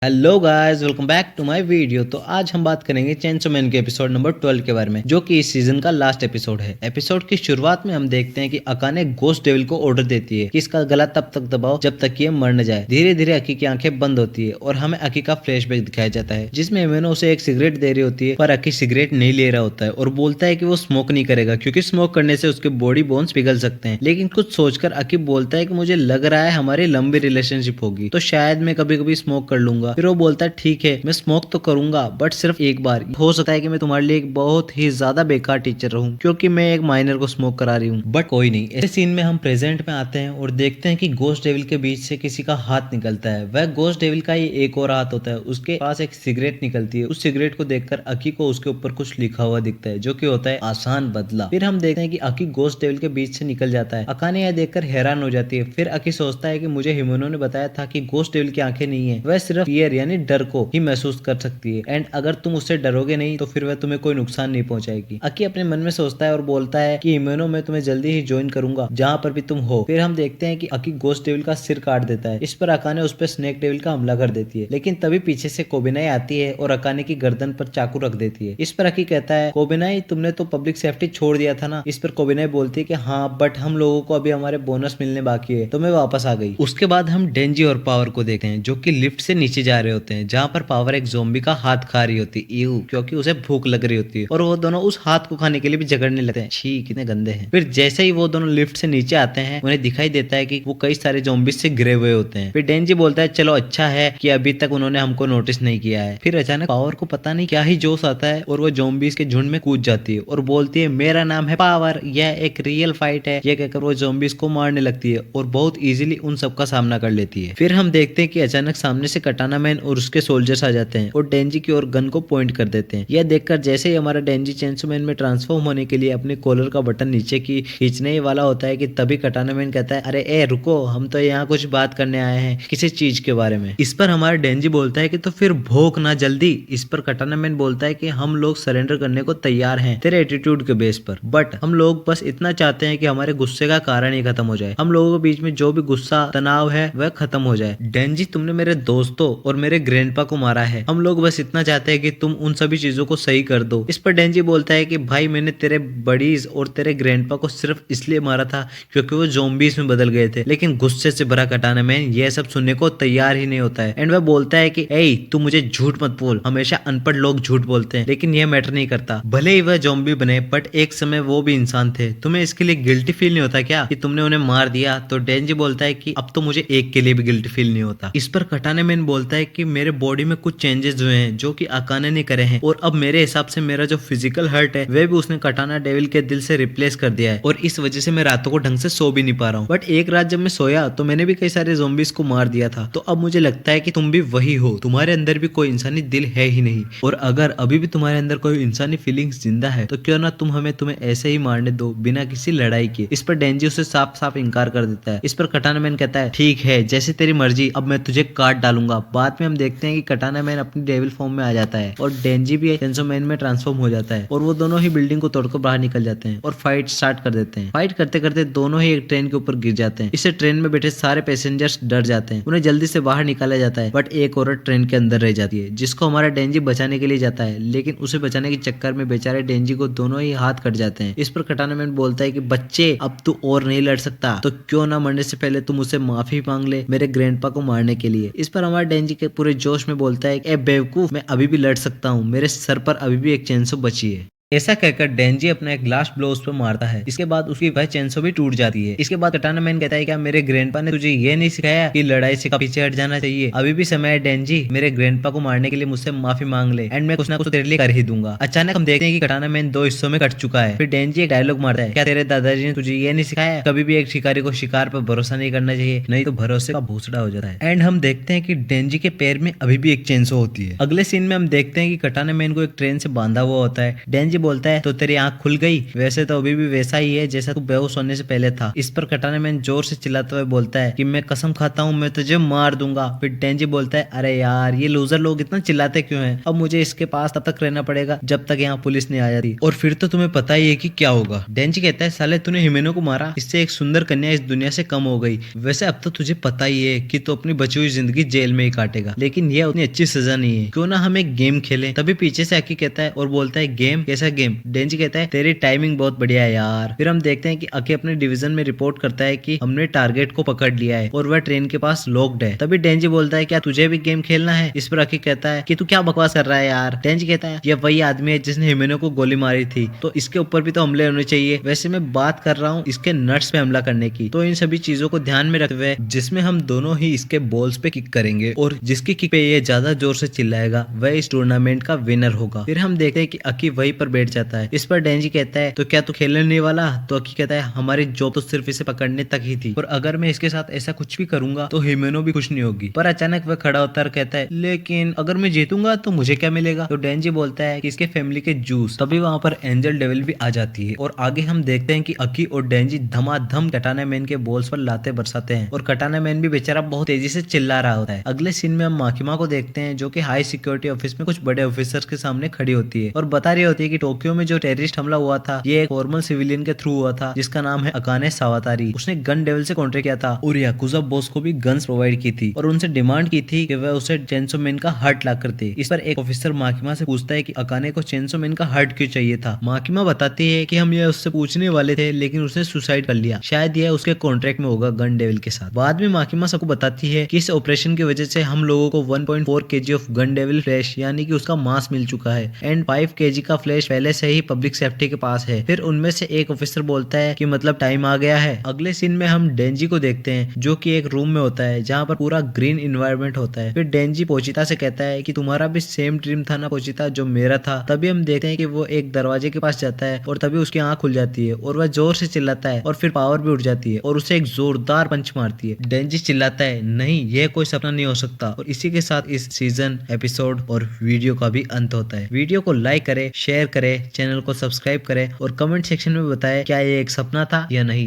Hello guys, welcome back to my video. तो आज हम बात करेंगे चेनसो मैन के एपिसोड नंबर 12 के बारे में, जो कि इस सीजन का लास्ट एपिसोड है। एपिसोड की शुरुआत में हम देखते हैं कि अकाने गोस्ट डेविल को ऑर्डर देती है कि इसका गला तब तक दबाओ जब तक कि ये मर न जाए। धीरे धीरे अकी की आंखें बंद होती है और हमें अकी का फ्लैशबैक दिखाया जाता है, जिसमें हिमेनो उसे एक सिगरेट दे रही होती है, पर अकी सिगरेट नहीं ले रहा होता है और बोलता है कि वो स्मोक नहीं करेगा क्योंकि स्मोक करने से उसके बॉडी बोन्स पिघल सकते हैं। लेकिन कुछ सोचकर अकी बोलता है कि मुझे लग रहा है हमारी लंबी रिलेशनशिप होगी, तो शायद मैं कभी कभी स्मोक कर लूंगा। फिर वो बोलता है ठीक है, मैं स्मोक तो करूंगा बट सिर्फ एक बार। हो सकता है कि मैं तुम्हारे लिए एक बहुत ही ज्यादा बेकार टीचर रहूं क्योंकि मैं एक माइनर को स्मोक करा रही हूँ। बट कोई नहीं। ऐसे सीन में हम प्रेजेंट में आते हैं और देखते हैं कि गोस्ट डेविल के बीच से किसी का हाथ निकलता है। वह गोस्ट डेविल का ही एक और हाथ होता है। उसके पास एक सिगरेट निकलती है। उस सिगरेट को देखकर अकी को उसके ऊपर कुछ लिखा हुआ दिखता है, जो कि होता है आसान बदला। फिर हम देखते हैं कि अकी गोस्ट डेविल के बीच से निकल जाता है। अकाने यह देखकर हैरान हो जाती है। फिर अकी सोचता है कि मुझे हिमेनो ने बताया था कि गोस्ट डेविल की आंखें नहीं है, वह सिर्फ फियर यानी डर को ही महसूस कर सकती है, एंड अगर तुम उससे डरोगे नहीं तो फिर वह तुम्हें कोई नुकसान नहीं पहुंचाएगी। अकी अपने मन में सोचता है और बोलता है कि हिमेनो मैं तुम्हें जल्दी ही ज्वाइन करूंगा जहां पर भी तुम हो। फिर हम देखते हैं कि अकी गोस्ट डेविल का सिर काट देता है। इस पर अकाने उस पर स्नेक डेविल का हमला कर देती है, लेकिन तभी पीछे से कोबिनाई आती है और अकाने की गर्दन पर चाकू रख देती है। इस पर अकी कहता है कोबिनाई तुमने तो पब्लिक सेफ्टी छोड़ दिया था ना। इस पर कोबिनाई बोलती है कि हाँ, बट हम लोगों को अभी हमारे बोनस मिलने बाकी है, तो मैं वापस आ गई। उसके बाद हम डेंजी और पावर को देखते हैं, जो कि लिफ्ट से नीचे जा रहे होते हैं, जहां पर पावर एक ज़ॉम्बी का हाथ खा रही होती है क्योंकि उसे भूख लग रही होती है, और वो दोनों उस हाथ को खाने के लिए भी झगड़ने लगते हैं। छी, कितने गंदे हैं। फिर जैसे ही वो दोनों लिफ्ट से नीचे आते हैं, उन्हें दिखाई देता है कि वो कई सारे ज़ॉम्बीज से घिरे हुए होते हैं। फिर डेंजी बोलता है चलो अच्छा है कि अभी तक उन्होंने हमको नोटिस नहीं किया है। फिर अचानक पावर को पता नहीं क्या ही जोश आता है और वो ज़ॉम्बीज के झुंड में कूद जाती है और बोलती है मेरा नाम है पावर, यह एक रियल फाइट है। ये कहकर वो ज़ॉम्बीज को मारने लगती है और बहुत इजीली उन सबका सामना कर लेती है। फिर हम देखते हैं कि अचानक सामने से कटाना मैन और उसके सोल्जर्स आ जाते हैं और डेंजी की ओर गन को पॉइंट कर देते हैं। यह देखकर जैसे ही हमारा डेंजी चेंसो मैन में ट्रांसफॉर्म होने के लिए अपने कॉलर का बटन नीचे की खींचने ही वाला होता है कि तभी कटाना मैन कहता है अरे ए रुको, हम तो यहाँ कुछ बात करने आए हैं किसी चीज के बारे में। इस पर हमारा डेंजी बोलता है कि तो फिर भोंक ना जल्दी। इस पर कटाना मैन बोलता है कि हम लोग सरेंडर करने को तैयार हैं तेरे एटीट्यूड के बेस पर, बट हम लोग बस इतना चाहते हैं कि हमारे गुस्से का कारण ही खत्म हो जाए। हम लोगों के बीच में जो भी गुस्सा तनाव है वह खत्म हो जाए। डेंजी तुमने मेरे दोस्तों और मेरे ग्रैंडपा को मारा है, हम लोग बस इतना चाहते हैं कि तुम उन सभी चीजों को सही कर दो। इस पर डेंजी बोलता है कि भाई मैंने तेरे बडीज और तेरे ग्रैंडपा को सिर्फ इसलिए मारा था क्योंकि वो ज़ॉम्बीज में बदल गए थे। लेकिन गुस्से से भरा कटाना मैन यह सब सुनने को तैयार ही नहीं होता है, एंड वह बोलता है कि ए तू मुझे झूठ मत बोल, हमेशा अनपढ़ लोग झूठ बोलते हैं, लेकिन यह मैटर नहीं करता। भले ही वह ज़ॉम्बी बने बट एक समय वो भी इंसान थे। तुम्हें इसके लिए गिल्टी फील नहीं होता क्या कि तुमने उन्हें मार दिया? तो डेंजी बोलता है कि अब तो मुझे एक के लिए भी गिल्टी फील नहीं होता। इस पर कटाना मैन बोलता है कि मेरे बॉडी में कुछ चेंजेस हुए हैं जो कि अकाने ने करे हैं, और अब मेरे हिसाब से मेरा जो फिजिकल हर्ट है वह भी उसने कटाना डेविल के दिल से रिप्लेस कर दिया है, और इस वजह से मैं रातों को ढंग से सो भी नहीं पा रहा हूँ। बट एक रात जब मैं सोया तो मैंने भी कई सारे ज़ॉम्बीज को मार दिया था, तो अब मुझे लगता है कि तुम भी वही हो, तुम्हारे अंदर भी कोई इंसानी दिल है ही नहीं, और अगर अभी भी तुम्हारे अंदर कोई इंसानी फीलिंग्स जिंदा है तो क्यों ना तुम्हें ऐसे ही मारने दो बिना किसी लड़ाई के। इस पर डेंजी उसे साफ साफ इनकार कर देता है। इस पर कटाना मैन कहता है ठीक है, जैसे तेरी मर्जी, अब मैं तुझे काट डालूंगा। बाद में हम देखते हैं कि कटाना मैन अपनी डेविल फॉर्म में आ जाता है और डेंजी भी चेंसो मैन में ट्रांसफॉर्म हो जाता है, और वो दोनों ही बिल्डिंग को तोड़कर बाहर निकल जाते हैं और फाइट स्टार्ट कर देते हैं। फाइट करते करते दोनों ही एक ट्रेन के ऊपर गिर जाते हैं। इससे ट्रेन में बैठे सारे पैसेंजर्स डर जाते हैं। उन्हें जल्दी से बाहर निकाला जाता है, बट एक औरत ट्रेन के अंदर रह जाती है जिसको हमारा डेंजी बचाने के लिए जाता है, लेकिन उसे बचाने के चक्कर में बेचारे डेंजी को दोनों ही हाथ कट जाते हैं। इस पर कटाना मैन बोलता है कि बच्चे अब तू और नहीं लड़ सकता, तो क्यों ना मरने से पहले तुम उसे माफी मांग ले मेरे ग्रैंडपा को मारने के लिए। इस पर हमारा डेंजी के पूरे जोश में बोलता है ए बेवकूफ, मैं अभी भी लड़ सकता हूँ, मेरे सर पर अभी भी एक चेंसो बची है। ऐसा कहकर डेंजी अपना एक लास्ट ब्लो उस पर मारता है। इसके बाद उसकी वह चेंसो भी टूट जाती है। इसके बाद कटाना मैन कहता है क्या मेरे ग्रैंडपा ने तुझे ये नहीं सिखाया कि लड़ाई से पीछे हट जाना चाहिए? अभी भी समय है डेंजी, मेरे ग्रैंडपा को मारने के लिए मुझसे माफी मांग ले, एंड मैं कुछ ना कुछ तेरे लिए कर ही दूंगा। अचानक हम देखते हैं कि कटाना मैन दो हिस्सों में कट चुका है। फिर डेंजी एक डायलॉग मारता है क्या तेरे दादाजी ने तुझे ये नहीं सिखाया कभी भी एक शिकारी को शिकार पर भरोसा नहीं करना चाहिए, नहीं तो भरोसे का भूसड़ा हो जाता है। एंड हम देखते हैं कि डेंजी के पैर में अभी भी एक चेंसो होती है। अगले सीन में हम देखते हैं कि कटाना मैन को एक ट्रेन से बांधा हुआ होता है। डेंजी डेंजी बोलता है तो तेरी आंख खुल गई, वैसे तो अभी भी वैसा ही है जैसा तू बेहोश होने से पहले था। इस पर कटाने मैन जोर से चिल्लाते हुए बोलता है कि मैं कसम खाता हूँ मैं तुझे मार दूंगा। फिर डेंजी बोलता है अरे यार ये लूजर लोग इतना चिल्लाते क्यों हैं, अब मुझे इसके पास तब तक रहना पड़ेगा जब तक यहाँ पुलिस नहीं आ जाती, और फिर तो तुम्हें पता ही है कि क्या होगा। डेंजी कहता है साले तूने हिमेनो को मारा, इससे एक सुंदर कन्या इस दुनिया से कम हो गई, वैसे अब तो तुझे पता ही है कि तू अपनी बची हुई जिंदगी जेल में ही काटेगा, लेकिन यह उतनी अच्छी सजा नहीं है, क्यों ना हम एक गेम खेलें। तभी पीछे से अकी कहता है और बोलता है गेम, कैसा गेम। डेंजी कहता है तेरी टाइमिंग बहुत बढ़िया है यार। फिर हम देखते हैं कि अकी अपने डिवीजन में रिपोर्ट करता है कि हमने टारगेट को पकड़ लिया है और वह ट्रेन के पास लॉक्ड है। तभी डेंजी बोलता है क्या तुझे भी गेम खेलना है। इस पर अकी कहता है कि तू क्या बकवास कर रहा है यार। डेंजी कहता है यह वही आदमी है जिसने हिमेनो को गोली मारी थी, तो इसके ऊपर भी तो हमले होने चाहिए। वैसे मैं बात कर रहा हूँ इसके नट्स पे हमला करने की, तो इन सभी चीजों को ध्यान में रखते हुए जिसमें हम दोनों ही इसके बॉल्स पे किक करेंगे और जिसकी किक पे ये ज्यादा जोर से चिल्लाएगा वह इस टूर्नामेंट का विनर होगा। फिर हम देखते हैं कि अकी वहीं पर बैठ जाता है। इस पर डेंजी कहता है तो क्या तू खेलने नहीं वाला। तो अकी कहता है हमारी जॉब तो सिर्फ इसे पकड़ने तक ही थी, और अगर मैं इसके साथ ऐसा कुछ भी करूंगा तो हिमेनो भी खुश नहीं होगी। पर अचानक वह खड़ा होता है और कहता है लेकिन अगर मैं जीतूंगा तो मुझे क्या मिलेगा। तो डेंजी बोलता है कि इसके फैमिली के जूस। तभी वहां पर एंजल डेविल भी आ जाती है और आगे हम देखते हैं कि अकी और डेंजी धमाधम कटाना मैन के बॉल्स पर लाते बरसाते हैं और कटाना मैन भी बेचारा बहुत तेजी से चिल्ला रहा होता है। अगले सीन में हम माकिमा को देखते हैं जो कि हाई सिक्योरिटी ऑफिस में कुछ बड़े ऑफिसर्स के सामने खड़ी होती है और बता रही होती है कि टोक्यो में जो टेररिस्ट हमला हुआ था ये एक फॉर्मल सिविलियन के थ्रू हुआ था जिसका नाम है अकाने सावातारी। उसने गन डेविल से कॉन्ट्रैक्ट किया था और याकुजा बॉस को भी गन्स प्रोवाइड की थी और उनसे डिमांड की थी कि वह उसे चेंसो मैन का हार्ट ला कर दे। इस पर एक ऑफिसर माकिमा से पूछता है कि अकाने को चेंसो मैन का हार्ट क्यों चाहिए था। माकिमा बताती है कि हम ये उससे पूछने वाले थे लेकिन उसने सुसाइड कर लिया, शायद यह उसके कॉन्ट्रैक्ट में होगा गन डेविल के साथ। बाद में माकिमा सबको बताती है कि इस ऑपरेशन की वजह से हम लोगों को 1.4 kg of gun devil flash यानी कि उसका मांस मिल चुका है एंड 5 kg का फ्लैश पहले से ही पब्लिक सेफ्टी के पास है। फिर उनमें से एक ऑफिसर बोलता है कि मतलब टाइम आ गया है। अगले सीन में हम डेंजी को देखते हैं जो कि एक रूम में होता है जहाँ पर पूरा ग्रीन इन्वायरमेंट होता है। फिर डेंजी पोचिता से कहता है कि तुम्हारा भी सेम ड्रीम था ना पोचिता जो मेरा था। तभी हम देखते हैं कि वो एक दरवाजे के पास जाता है और तभी उसकी आंख खुल जाती है और वह जोर से चिल्लाता है और फिर पावर भी उठ जाती है और उसे एक जोरदार पंच मारती है। डेंजी चिल्लाता है नहीं यह कोई सपना नहीं हो सकता, और इसी के साथ इस सीजन एपिसोड और वीडियो का भी अंत होता है। वीडियो को लाइक करें, शेयर करें, चैनल को सब्सक्राइब करें और कमेंट सेक्शन में बताएं क्या ये एक सपना था या नहीं।